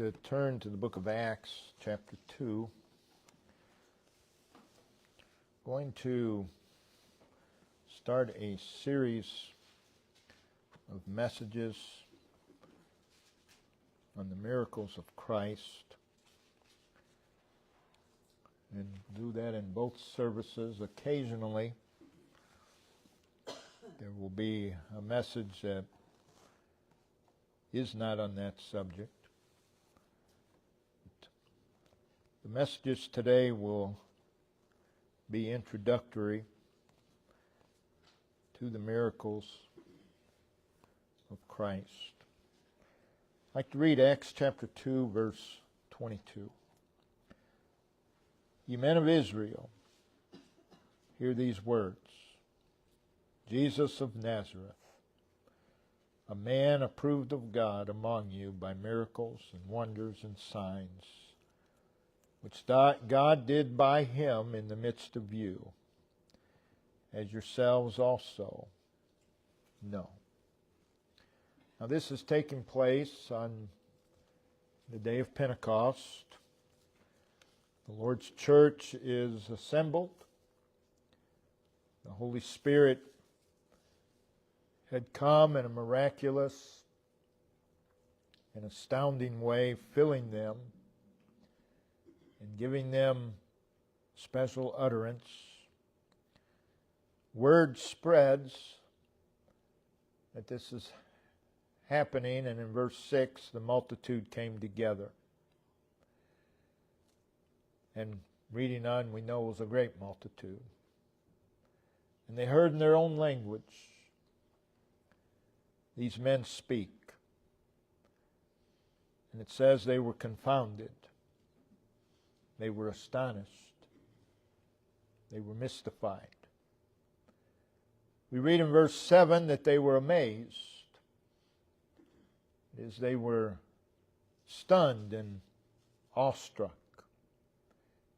to turn to the book of Acts, chapter 2. Going to start a series of messages on the miracles of Christ, and do that in both services. Occasionally, there will be a message that is not on that subject. The messages today will be introductory to the miracles of Christ. I'd like to read Acts chapter 2, verse 22. Ye men of Israel, hear these words. Jesus of Nazareth, a man approved of God among you by miracles and wonders and signs, which God did by him in the midst of you, as yourselves also know. Now this is taking place on the day of Pentecost. The Lord's church is assembled. The Holy Spirit had come in a miraculous and astounding way, filling them and giving them special utterance. Word spreads that this is happening, and in verse 6, the multitude came together. And reading on, we know it was a great multitude. And they heard in their own language these men speak. And it says they were confounded. They were astonished. They were mystified. We read in verse 7 that they were amazed. It is, they were stunned and awestruck.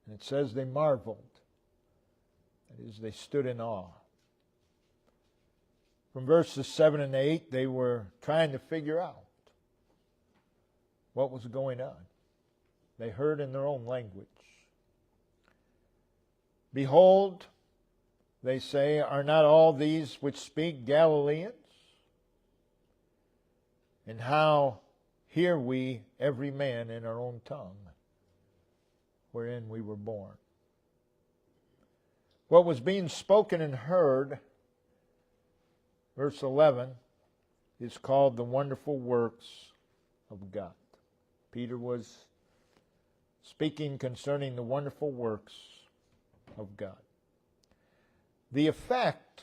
And it says they marveled. That is, they stood in awe. From verses 7 and 8, they were trying to figure out what was going on. They heard in their own language. Behold, they say, are not all these which speak Galileans? And how hear we every man in our own tongue, wherein we were born? What was being spoken and heard, verse 11, is called the wonderful works of God. Peter was speaking concerning the wonderful works of God. The effect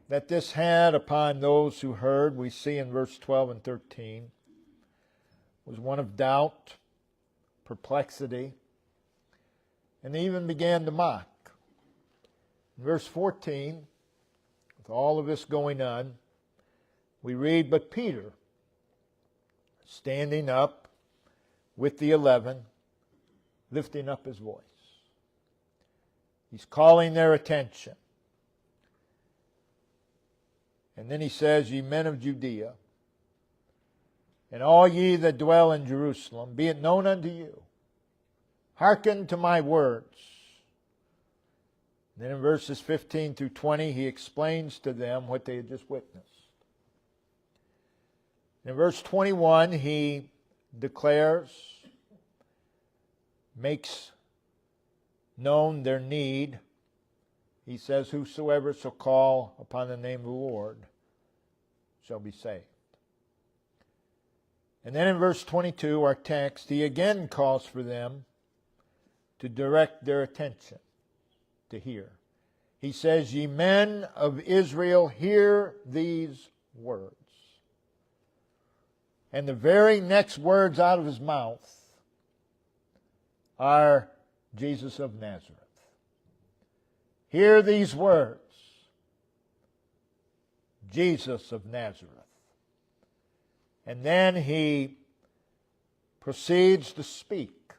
that this had upon those who heard, we see in verse 12 and 13, was one of doubt, perplexity, and they even began to mock. In verse 14, with all of this going on, we read, but Peter, standing up with the 11, lifting up his voice. He's calling their attention. And then he says, ye men of Judea, and all ye that dwell in Jerusalem, be it known unto you, hearken to my words. And then in verses 15 through 20, he explains to them what they had just witnessed. In verse 21, he declares, makes known their need. He says, whosoever shall call upon the name of the Lord shall be saved. And then in verse 22, our text, he again calls for them to direct their attention to hear. He says, ye men of Israel, hear these words. And the very next words out of his mouth are Jesus of Nazareth. Hear these words. Jesus of Nazareth. And then he proceeds to speak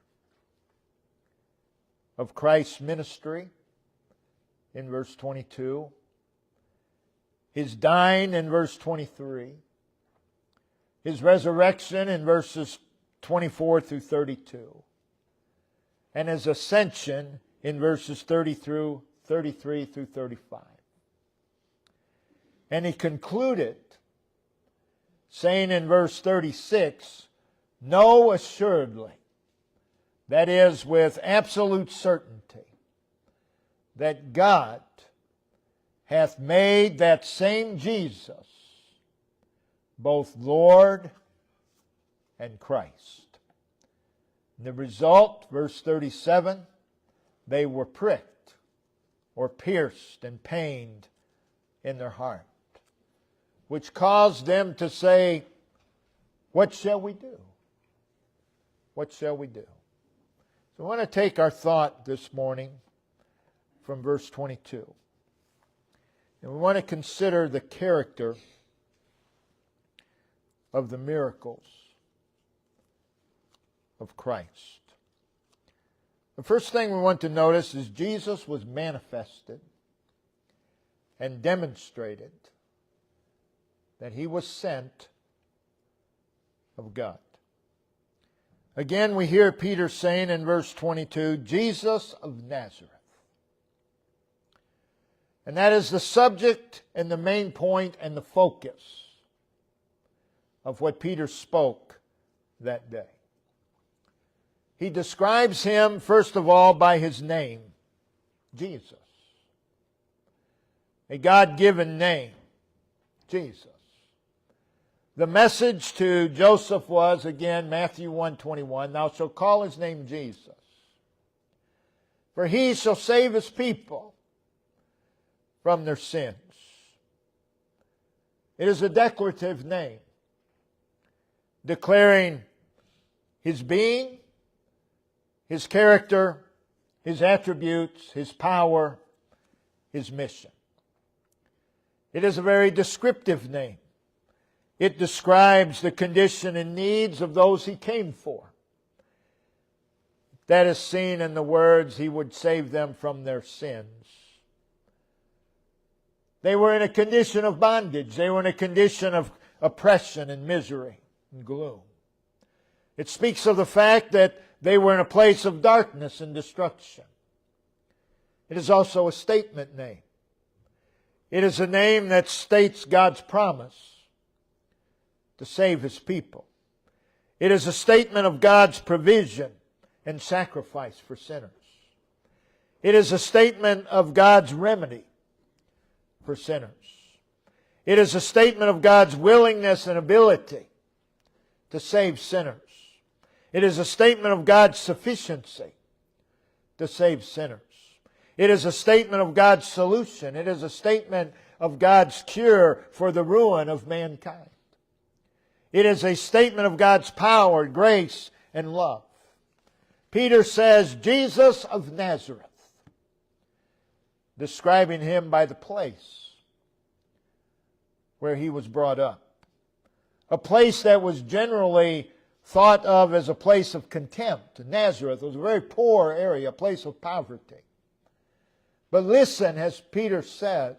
of Christ's ministry in verse 22, his dying in verse 23, his resurrection in verses 24 through 32, and His ascension in verses 33 through 35. And He concluded, saying in verse 36, "Know assuredly," that is, with absolute certainty, "that God hath made that same Jesus both Lord and Christ." And the result, verse 37, "they were pricked," or pierced and pained in their heart, which caused them to say, "What shall we do? What shall we do?" So I want to take our thought this morning from verse 22. And we want to consider the character of the miracles of Christ. The first thing we want to notice is Jesus was manifested and demonstrated that He was sent of God. Again, we hear Peter saying in verse 22, "Jesus of Nazareth." And that is the subject and the main point and the focus of what Peter spoke that day. He describes Him, first of all, by His name, Jesus. A God-given name, Jesus. The message to Joseph was, again, Matthew 1:21, "Thou shalt call His name Jesus, for He shall save His people from their sins." It is a declarative name, declaring His being, His character, His attributes, His power, His mission. It is a very descriptive name. It describes the condition and needs of those He came for. That is seen in the words, He would save them from their sins. They were in a condition of bondage. They were in a condition of oppression and misery and gloom. It speaks of the fact that they were in a place of darkness and destruction. It is also a statement name. It is a name that states God's promise to save His people. It is a statement of God's provision and sacrifice for sinners. It is a statement of God's remedy for sinners. It is a statement of God's willingness and ability to save sinners. It is a statement of God's sufficiency to save sinners. It is a statement of God's solution. It is a statement of God's cure for the ruin of mankind. It is a statement of God's power, grace, and love. Peter says, "Jesus of Nazareth," describing Him by the place where He was brought up. A place that was generally thought of as a place of contempt. Nazareth was a very poor area, a place of poverty. But listen, as Peter says,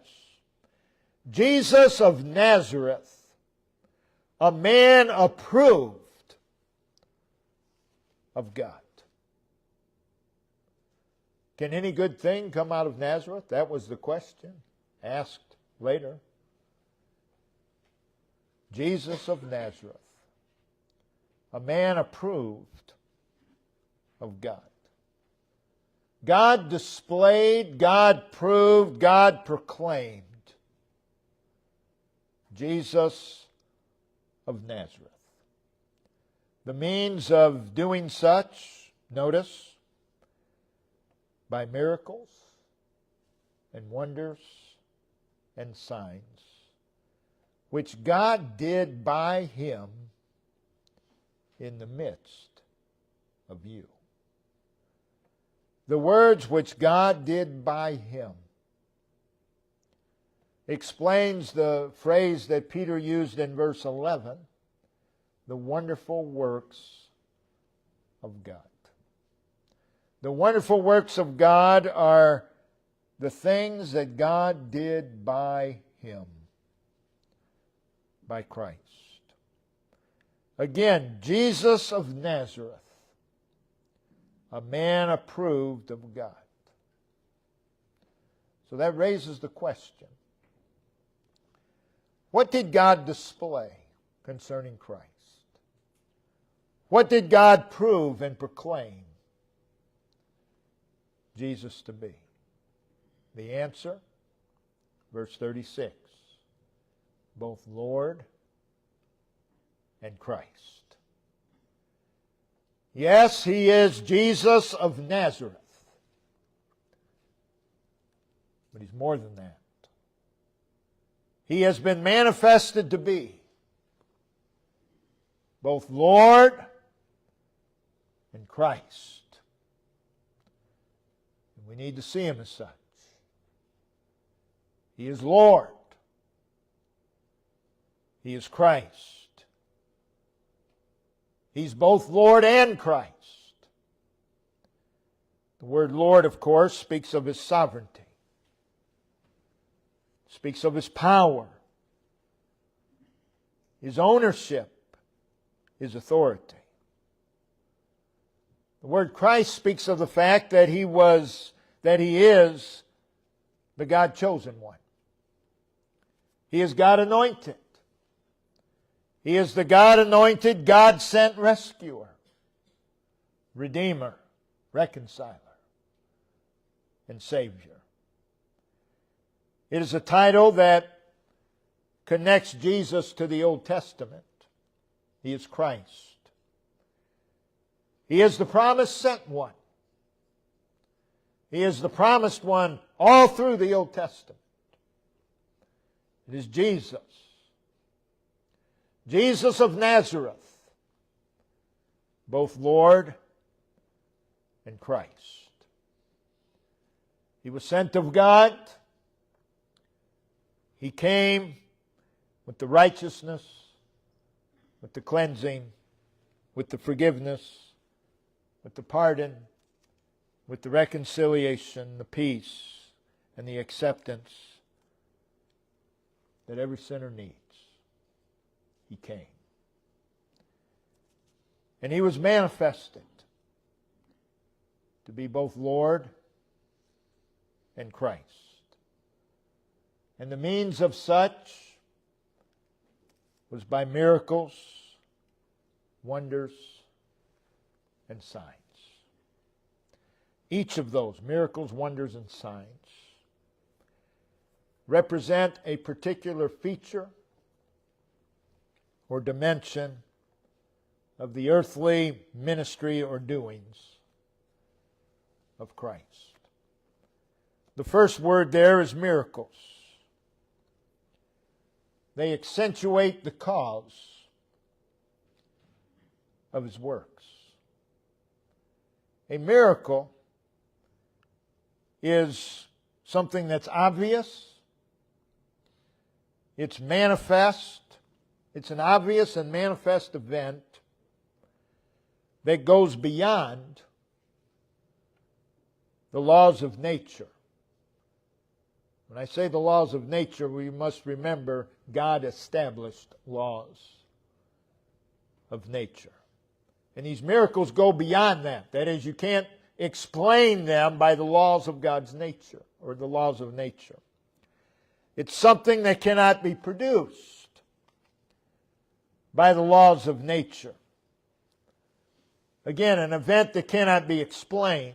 "Jesus of Nazareth, a man approved of God." Can any good thing come out of Nazareth? That was the question asked later. Jesus of Nazareth, a man approved of God. God displayed, God proved, God proclaimed Jesus of Nazareth. The means of doing such, notice, by miracles and wonders and signs, which God did by Him in the midst of you. The words "which God did by Him" explains the phrase that Peter used in verse 11, the wonderful works of God. The wonderful works of God are the things that God did by Him, by Christ. Again, Jesus of Nazareth, a man approved of God. So that raises the question, what did God display concerning Christ? What did God prove and proclaim Jesus to be? The answer, verse 36, both Lord and Christ. Yes, He is Jesus of Nazareth. But He's more than that. He has been manifested to be both Lord and Christ. And we need to see Him as such. He is Lord. He is Christ. He's both Lord and Christ. The word Lord, of course, speaks of His sovereignty. Speaks of His power, His ownership, His authority. The word Christ speaks of the fact that He is the God-chosen one. He is God-anointed. He is the God-anointed, God-sent rescuer, Redeemer, Reconciler, and Savior. It is a title that connects Jesus to the Old Testament. He is Christ. He is the promised sent one. He is the promised one all through the Old Testament. It is Jesus. Jesus of Nazareth, both Lord and Christ. He was sent of God. He came with the righteousness, with the cleansing, with the forgiveness, with the pardon, with the reconciliation, the peace, and the acceptance that every sinner needs. He came. And He was manifested to be both Lord and Christ. And the means of such was by miracles, wonders, and signs. Each of those, miracles, wonders, and signs, represent a particular feature or dimension of the earthly ministry or doings of Christ. The first word there is miracles. They accentuate the cause of His works. A miracle is something that's obvious, it's manifest, it's an obvious and manifest event that goes beyond the laws of nature. When I say the laws of nature, we must remember God established laws of nature. And these miracles go beyond that. That is, you can't explain them by the laws of God's nature or the laws of nature. It's something that cannot be produced by the laws of nature. Again, an event that cannot be explained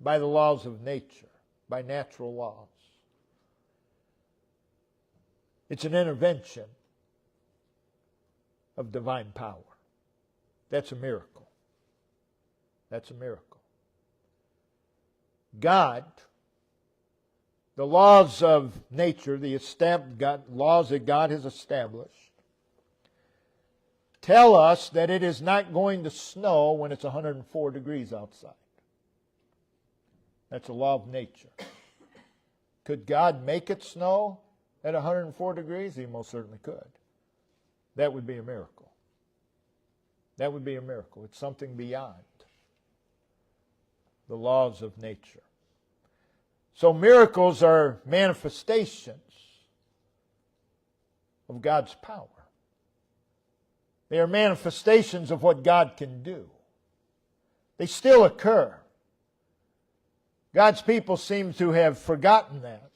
by the laws of nature, by natural laws. It's an intervention of divine power. That's a miracle. That's a miracle. God, the laws of nature, the laws that God has established, tell us that it is not going to snow when it's 104 degrees outside. That's a law of nature. Could God make it snow at 104 degrees? He most certainly could. That would be a miracle. That would be a miracle. It's something beyond the laws of nature. So miracles are manifestations of God's power. They are manifestations of what God can do. They still occur. God's people seem to have forgotten that.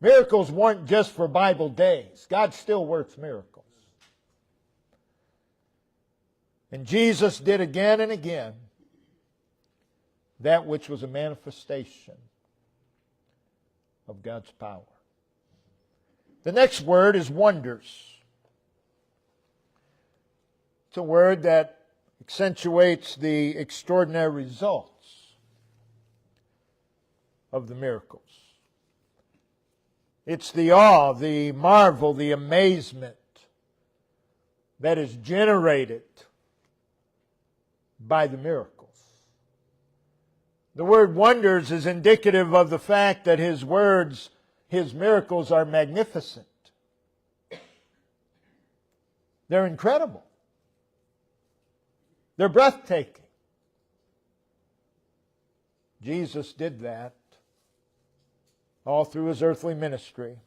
Miracles weren't just for Bible days. God still works miracles. And Jesus did again and again that which was a manifestation of God's power. The next word is wonders. It's a word that accentuates the extraordinary results of the miracles. It's the awe, the marvel, the amazement that is generated by the miracles. The word wonders is indicative of the fact that His words, His miracles are magnificent. They're incredible. They're breathtaking. Jesus did that all through His earthly ministry,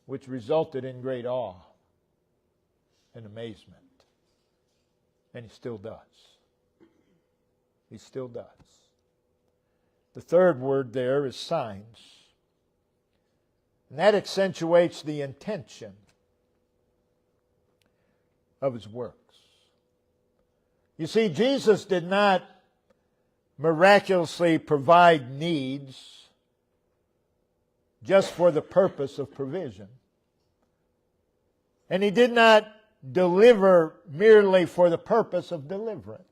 which resulted in great awe and amazement. And He still does. He still does. The third word there is signs. And that accentuates the intention of His works. You see, Jesus did not miraculously provide needs just for the purpose of provision. And He did not deliver merely for the purpose of deliverance.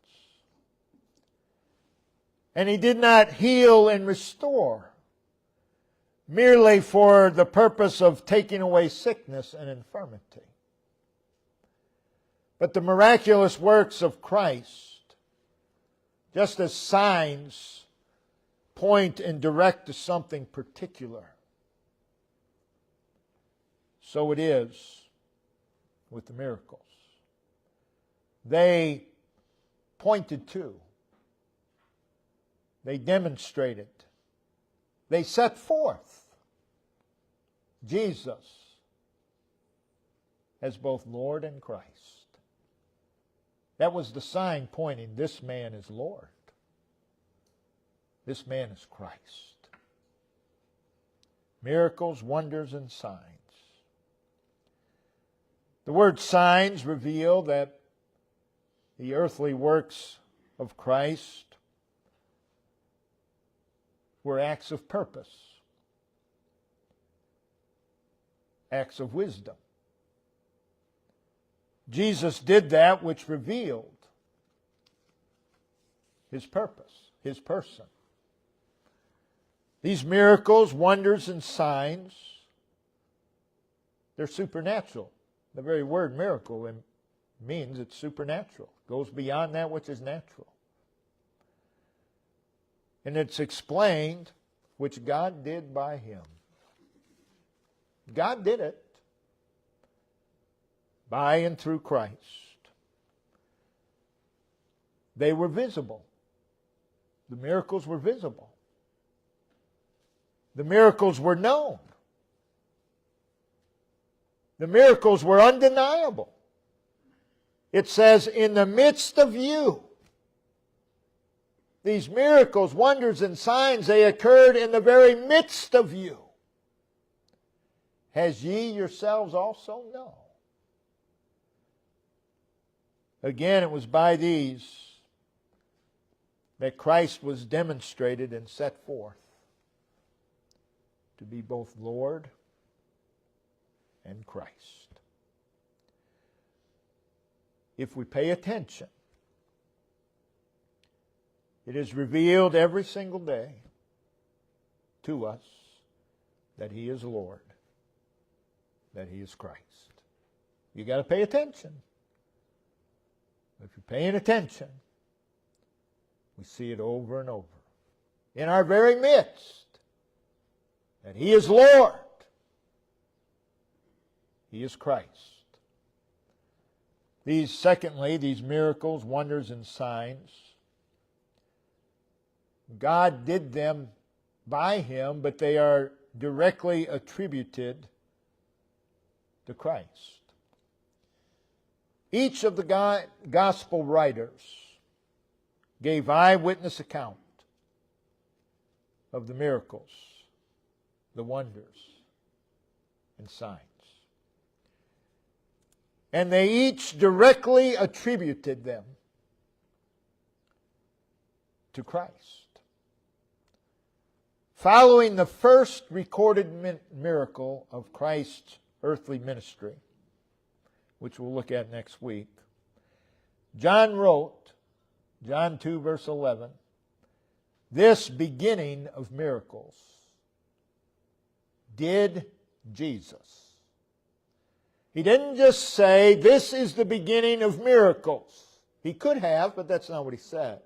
And He did not heal and restore merely for the purpose of taking away sickness and infirmity. But the miraculous works of Christ, just as signs point and direct to something particular, so it is with the miracles. They pointed to, they demonstrated, they set forth Jesus as both Lord and Christ. That was the sign pointing, this man is Lord. This man is Christ. Miracles, wonders, and signs. The word signs reveal that the earthly works of Christ were acts of purpose, acts of wisdom. Jesus did that which revealed His purpose, His person. These miracles, wonders, and signs, they're supernatural. The very word miracle means it's supernatural. It goes beyond that which is natural. And it's explained which God did by Him. God did it by and through Christ. They were visible. The miracles were visible. The miracles were known. The miracles were undeniable. It says, in the midst of you. These miracles, wonders, and signs, they occurred in the very midst of you. As ye yourselves also know. Again, it was by these that Christ was demonstrated and set forth to be both Lord and Christ. If we pay attention, it is revealed every single day to us that He is Lord, that He is Christ. You got to pay attention. If you're paying attention, we see it over and over. In our very midst, that He is Lord. He is Christ. Secondly, these miracles, wonders, and signs, God did them by Him, but they are directly attributed to Christ. Each of the gospel writers gave eyewitness account of the miracles, the wonders, and signs. And they each directly attributed them to Christ. Following the first recorded miracle of Christ's earthly ministry, which we'll look at next week, John wrote, John 2 verse 11, "This beginning of miracles did Jesus." He didn't just say, "This is the beginning of miracles." He could have, but that's not what he said.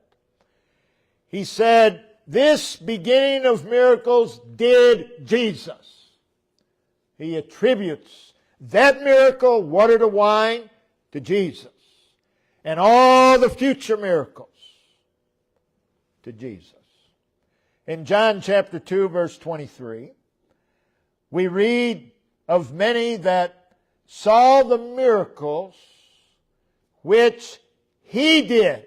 He said, "This beginning of miracles did Jesus." He attributes that miracle, water to wine, to Jesus. And all the future miracles to Jesus. In John chapter 2, verse 23, we read of many that saw the miracles which He did.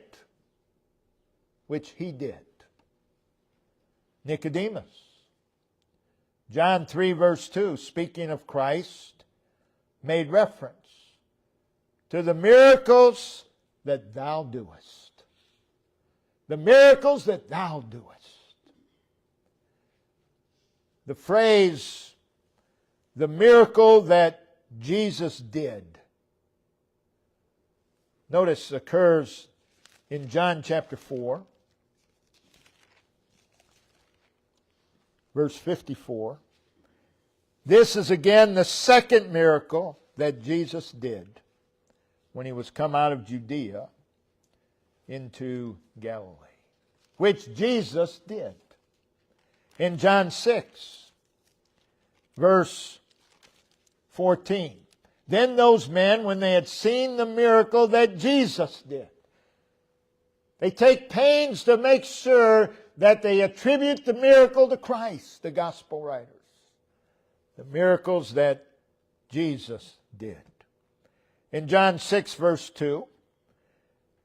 Which He did. Nicodemus. John 3 verse 2, speaking of Christ, made reference to the miracles that thou doest. The miracles that thou doest. The phrase, the miracle that Jesus did, notice occurs in John chapter 4, verse 54. This is again the second miracle that Jesus did when He was come out of Judea into Galilee, which Jesus did. In John 6, verse 14, then those men, when they had seen the miracle that Jesus did, they take pains to make sure that they attribute the miracle to Christ, the gospel writers. The miracles that Jesus did. In John 6, verse 2,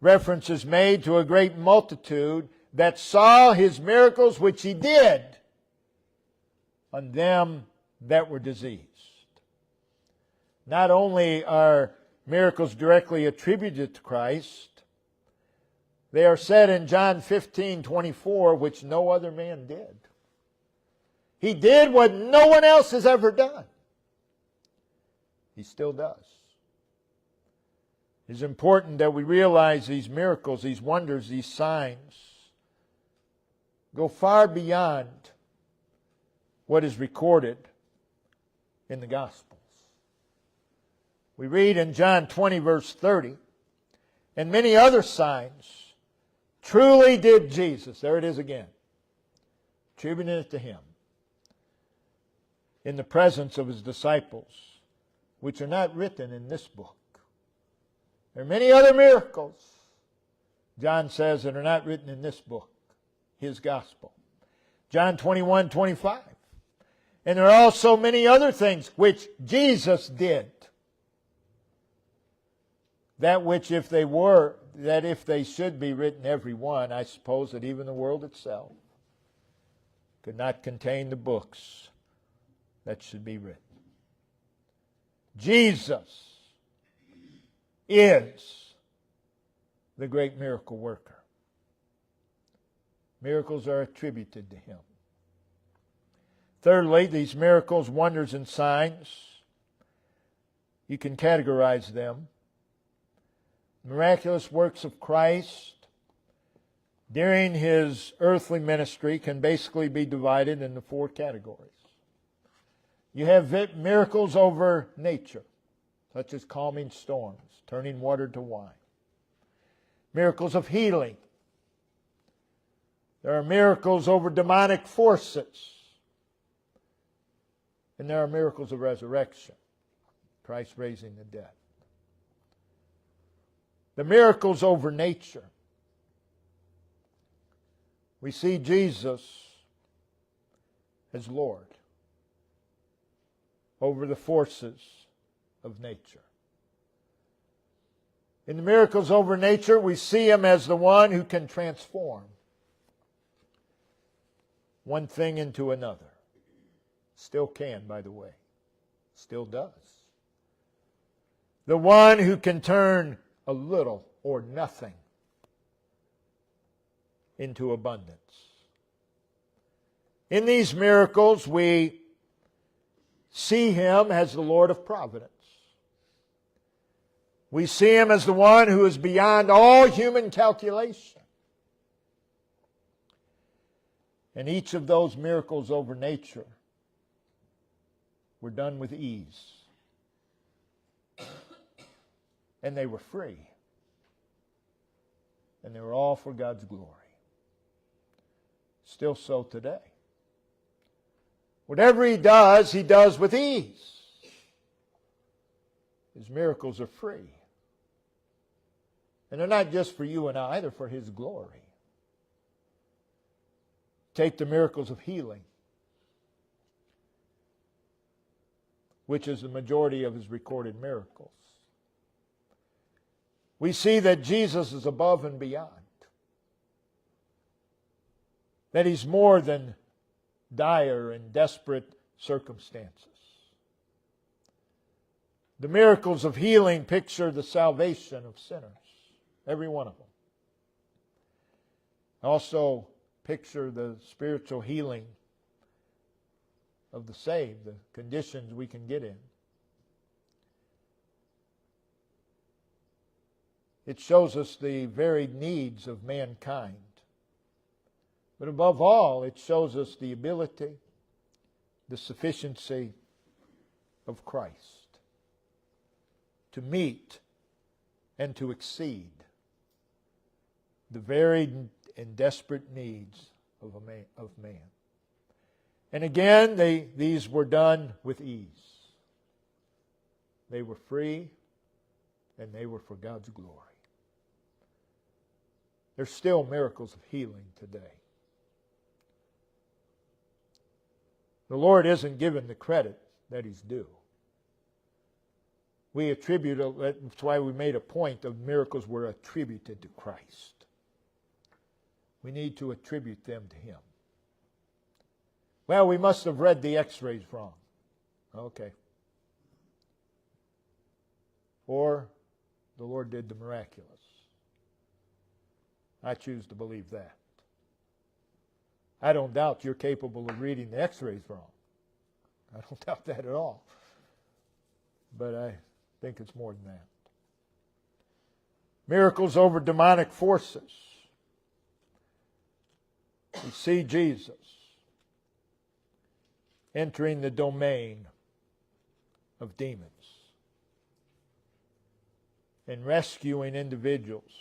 reference is made to a great multitude that saw His miracles which He did on them that were diseased. Not only are miracles directly attributed to Christ, they are said in John 15:24, which no other man did. He did what no one else has ever done. He still does. It's important that we realize these miracles, these wonders, these signs go far beyond what is recorded in the Gospels. We read in John 20, verse 30, and many other signs truly did Jesus. There it is again. Attributing it to Him. In the presence of His disciples, which are not written in this book. There are many other miracles, John says, that are not written in this book, His gospel. John 21:25. And there are also many other things which Jesus did. That which if they should be written every one, I suppose that even the world itself could not contain the books that should be written. Jesus is the great miracle worker. Miracles are attributed to Him. Thirdly, these miracles, wonders, and signs, you can categorize them. Miraculous works of Christ during His earthly ministry can basically be divided into four categories. You have miracles over nature, such as calming storms, turning water to wine. Miracles of healing. There are miracles over demonic forces. And there are miracles of resurrection, Christ raising the dead. The miracles over nature. We see Jesus as Lord over the forces of nature. In the miracles over nature, we see Him as the one who can transform one thing into another. Still can, by the way. Still does. The one who can turn a little or nothing into abundance. In these miracles, we see Him as the Lord of providence. We see Him as the one who is beyond all human calculation. And each of those miracles over nature were done with ease. And they were free. And they were all for God's glory. Still so today. Whatever He does with ease. His miracles are free. And they're not just for you and I, they're for His glory. Take the miracles of healing, which is the majority of His recorded miracles. We see that Jesus is above and beyond. That He's more than dire and desperate circumstances. The miracles of healing picture the salvation of sinners. Every one of them. Also picture the spiritual healing of the saved, the conditions we can get in. It shows us the varied needs of mankind. But above all, it shows us the ability, the sufficiency of Christ to meet and to exceed the varied and desperate needs of man. And again, these were done with ease. They were free, and they were for God's glory. There's still miracles of healing today. The Lord isn't given the credit that He's due. We attribute, that's why we made a point of miracles were attributed to Christ. We need to attribute them to Him. Well, we must have read the x-rays wrong. Okay. Or the Lord did the miraculous. I choose to believe that. I don't doubt you're capable of reading the x-rays wrong. I don't doubt that at all. But I think it's more than that. Miracles over demonic forces. We see Jesus entering the domain of demons and rescuing individuals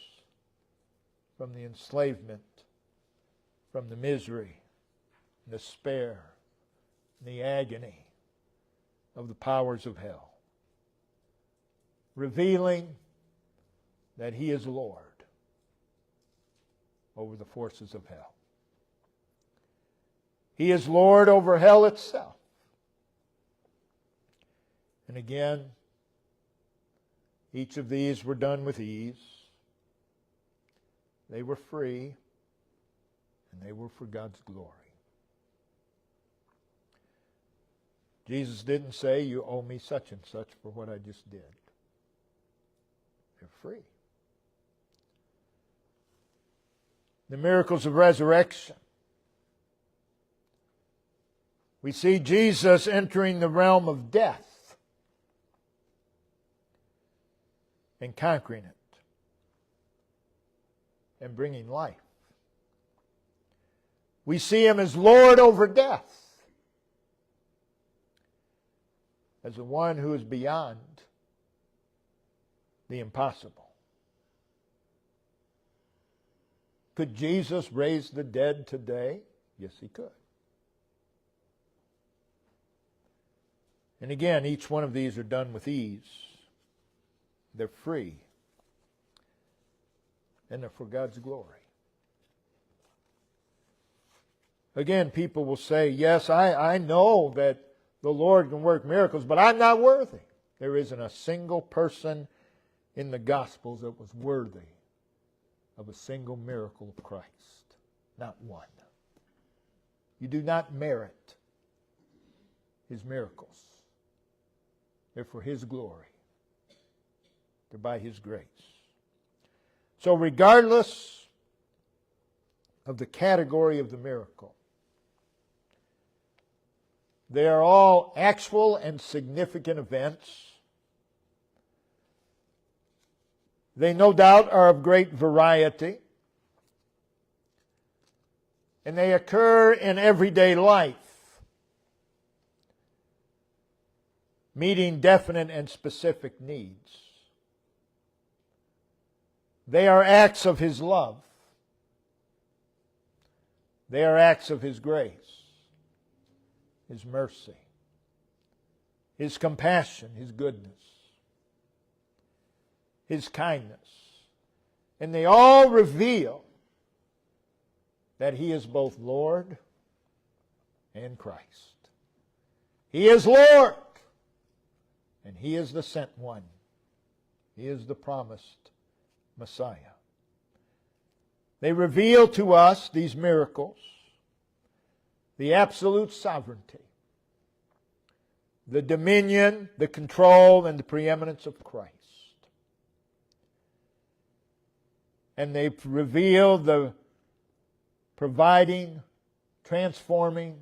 from the enslavement, from the misery, despair, and the agony of the powers of hell, revealing that He is Lord over the forces of hell. He is Lord over hell itself. And again, each of these were done with ease. They were free, and they were for God's glory. Jesus didn't say, you owe me such and such for what I just did. They're free. The miracles of resurrection. We see Jesus entering the realm of death and conquering it and bringing life. We see Him as Lord over death, as the one who is beyond the impossible. Could Jesus raise the dead today? Yes, He could. And again, each one of these are done with ease. They're free. And they're for God's glory. Again, people will say, yes, I know that the Lord can work miracles, but I'm not worthy. There isn't a single person in the Gospels that was worthy of a single miracle of Christ. Not one. You do not merit His miracles. They're for His glory. They're by His grace. So regardless of the category of the miracle, they are all actual and significant events. They no doubt are of great variety. And they occur in everyday life, meeting definite and specific needs. They are acts of His love. They are acts of His grace, His mercy, His compassion, His goodness, His kindness. And they all reveal that He is both Lord and Christ. He is Lord, and He is the sent one. He is the promised Messiah. They reveal to us, these miracles, the absolute sovereignty, the dominion, the control, and the preeminence of Christ. And they reveal the providing, transforming,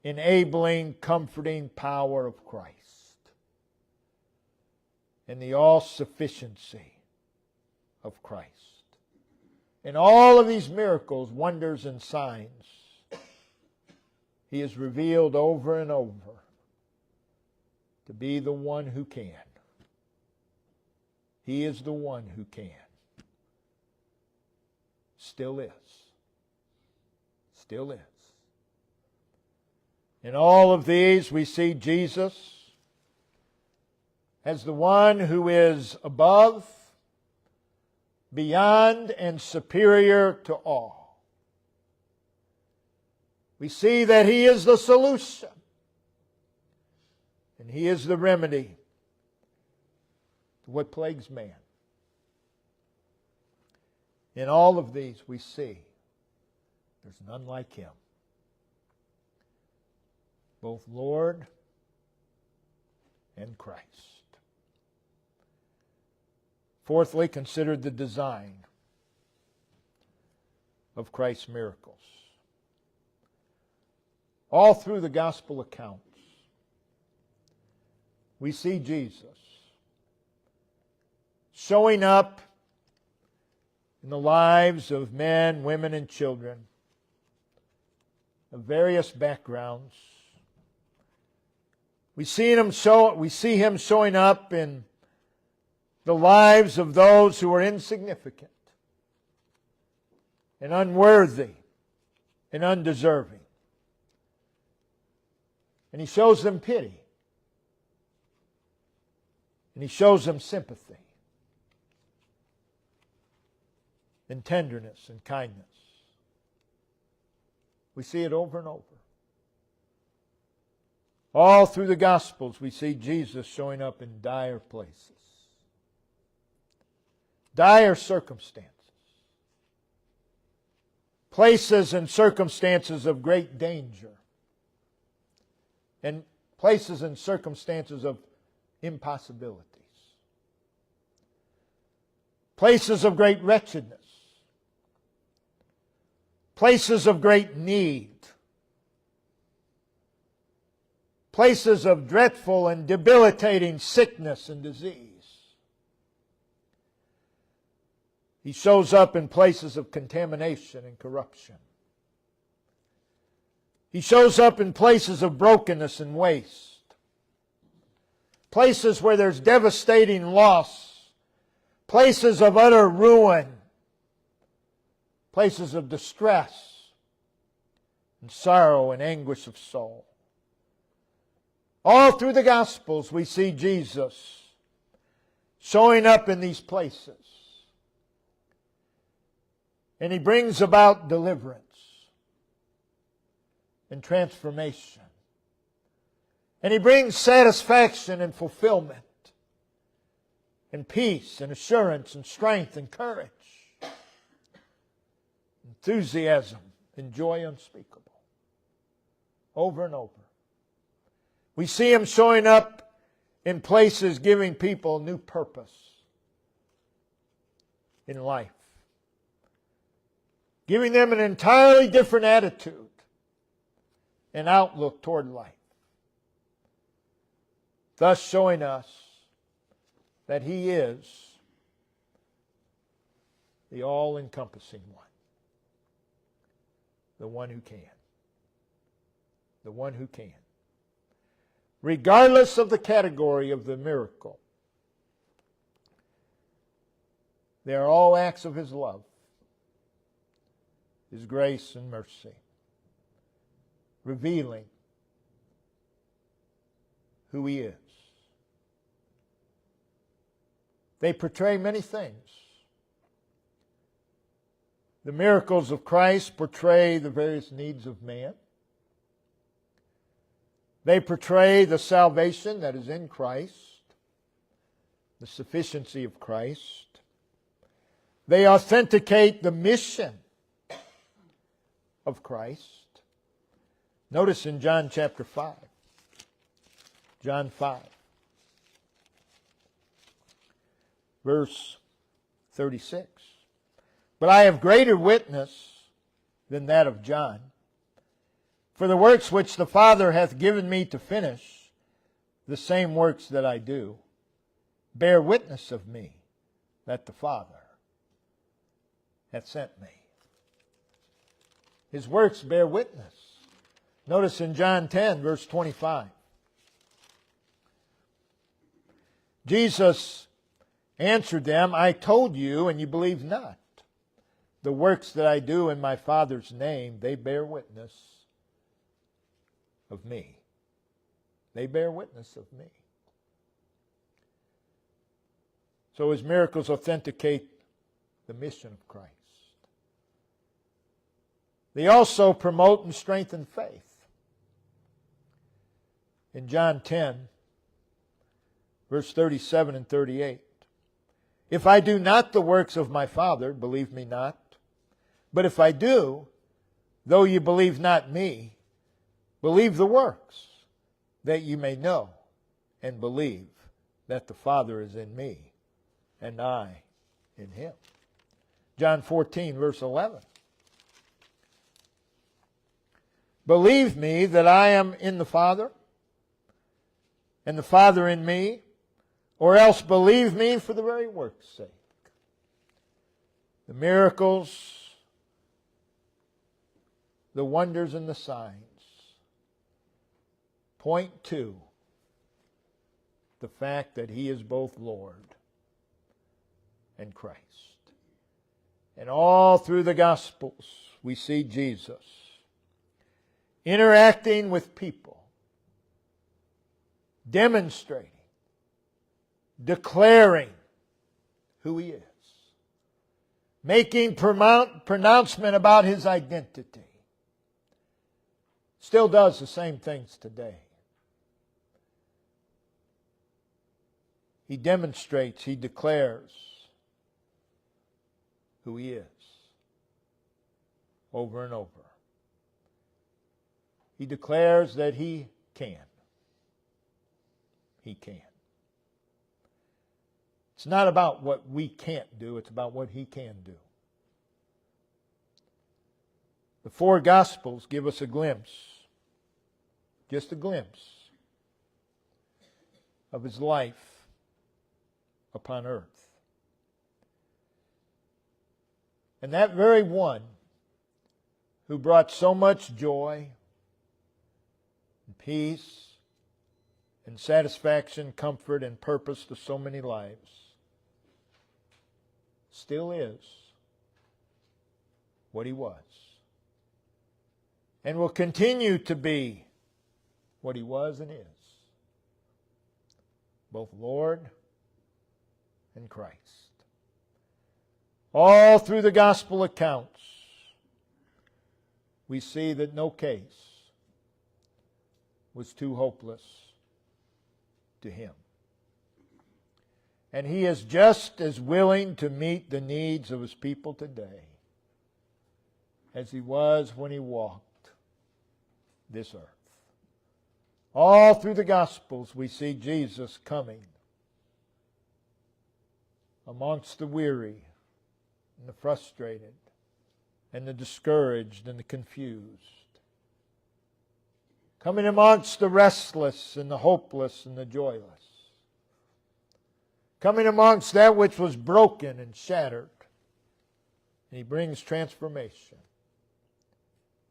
enabling, comforting power of Christ. And the all-sufficiency of Christ. In all of these miracles, wonders, and signs, He is revealed over and over to be the one who can. He is the one who can. Still is. Still is. In all of these, we see Jesus as the one who is above, beyond, and superior to all. We see that He is the solution, and He is the remedy to what plagues man. In all of these, we see there's none like Him. Both Lord and Christ. Fourthly, consider the design of Christ's miracles. All through the gospel accounts, we see Jesus showing up in the lives of men, women, and children of various backgrounds. We see Him showing up in the lives of those who are insignificant and unworthy and undeserving. And He shows them pity. And He shows them sympathy and tenderness and kindness. We see it over and over. All through the Gospels, we see Jesus showing up in dire places. Dire circumstances. Places and circumstances of great danger. And places and circumstances of impossibilities. Places of great wretchedness. Places of great need. Places of dreadful and debilitating sickness and disease. He shows up in places of contamination and corruption. He shows up in places of brokenness and waste. Places where there's devastating loss. Places of utter ruin. Places of distress and sorrow and anguish of soul. All through the Gospels we see Jesus showing up in these places. And He brings about deliverance and transformation. And He brings satisfaction and fulfillment and peace and assurance and strength and courage, enthusiasm and joy unspeakable. Over and over. We see Him showing up in places giving people new purpose in life. Giving them an entirely different attitude and outlook toward life. Thus showing us that He is the all-encompassing one. The one who can. The one who can. Regardless of the category of the miracle, they are all acts of His love, His grace and mercy, revealing who He is. They portray many things. The miracles of Christ portray the various needs of man. They portray the salvation that is in Christ, the sufficiency of Christ. They authenticate the mission of Christ. Notice in John chapter 5. John 5. Verse 36. But I have greater witness than that of John. For the works which the Father hath given me to finish, the same works that I do, bear witness of me that the Father hath sent me. His works bear witness. Notice in John 10, verse 25. Jesus answered them, I told you, and you believe not. The works that I do in my Father's name, they bear witness of me. They bear witness of me. So His miracles authenticate the mission of Christ. They also promote and strengthen faith. In John 10, verse 37 and 38. If I do not the works of my Father, believe me not. But if I do, though you believe not me, believe the works, that you may know and believe that the Father is in me, and I in Him. John 14, verse 11. Believe me that I am in the Father, and the Father in me, or else believe me for the very work's sake. The miracles, the wonders and the signs point to the fact that He is both Lord and Christ. And all through the Gospels we see Jesus interacting with people, demonstrating, declaring who He is, making pronouncement about His identity. Still does the same things today. He demonstrates, He declares who He is over and over. He declares that He can. He can. It's not about what we can't do, it's about what He can do. The four Gospels give us a glimpse, just a glimpse, of His life upon earth. And that very one who brought so much joy and peace and satisfaction, comfort, and purpose to so many lives still is what He was. And will continue to be what He was and is. Both Lord and Christ. All through the gospel accounts, we see that no case was too hopeless to Him. And He is just as willing to meet the needs of His people today as He was when He walked this earth. All through the Gospels we see Jesus coming amongst the weary and the frustrated and the discouraged and the confused. Coming amongst the restless and the hopeless and the joyless. Coming amongst that which was broken and shattered. And He brings transformation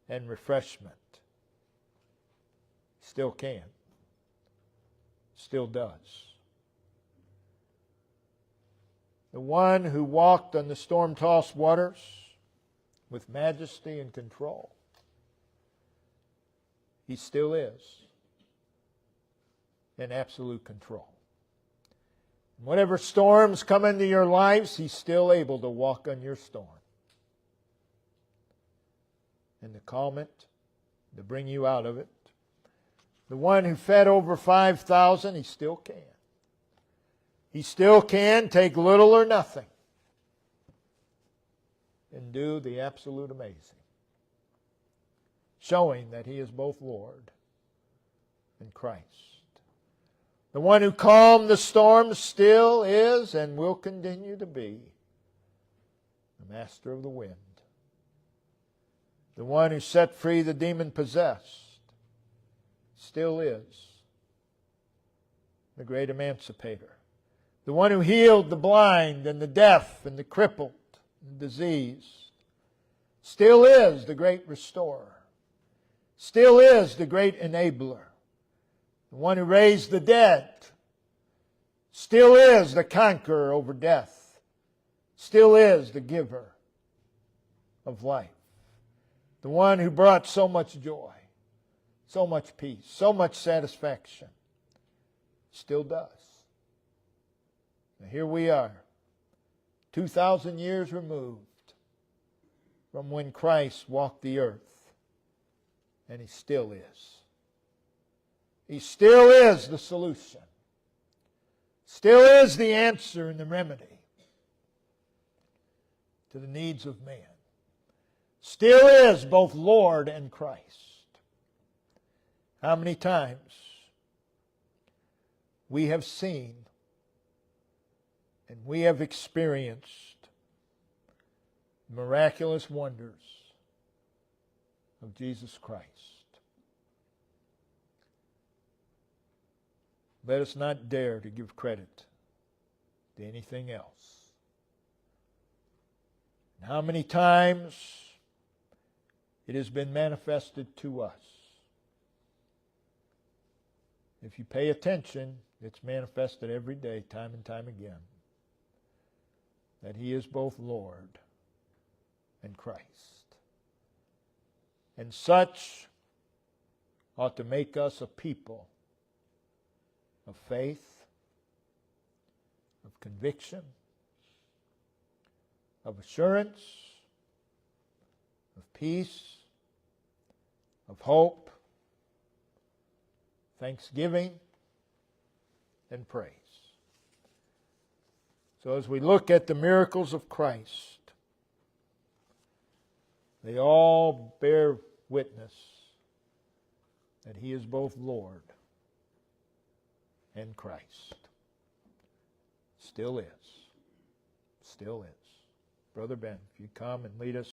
and refreshment. Still can. Still does. The one who walked on the storm-tossed waters with majesty and control. He still is in absolute control. Whatever storms come into your lives, He's still able to walk on your storm and to calm it, to bring you out of it. The one who fed over 5,000, He still can. He still can take little or nothing and do the absolute amazing, showing that He is both Lord and Christ. The one who calmed the storm still is and will continue to be the master of the wind. The one who set free the demon-possessed still is the great emancipator. The one who healed the blind and the deaf and the crippled and diseased still is the great restorer. Still is the great enabler. The one who raised the dead still is the conqueror over death. Still is the giver of life. The one who brought so much joy, so much peace, so much satisfaction. Still does. Now here we are, 2,000 years removed from when Christ walked the earth, and He still is. He still is the solution. Still is the answer and the remedy to the needs of man. Still is both Lord and Christ. How many times we have seen and we have experienced miraculous wonders of Jesus Christ. Let us not dare to give credit to anything else. And how many times it has been manifested to us. If you pay attention, it's manifested every day, time and time again, that He is both Lord and Christ. And such ought to make us a people of faith, of conviction, of assurance, of peace, of hope, thanksgiving, and praise. So as we look at the miracles of Christ, they all bear witness that He is both Lord and Christ. Still is. Still is. Brother Ben, if you come and lead us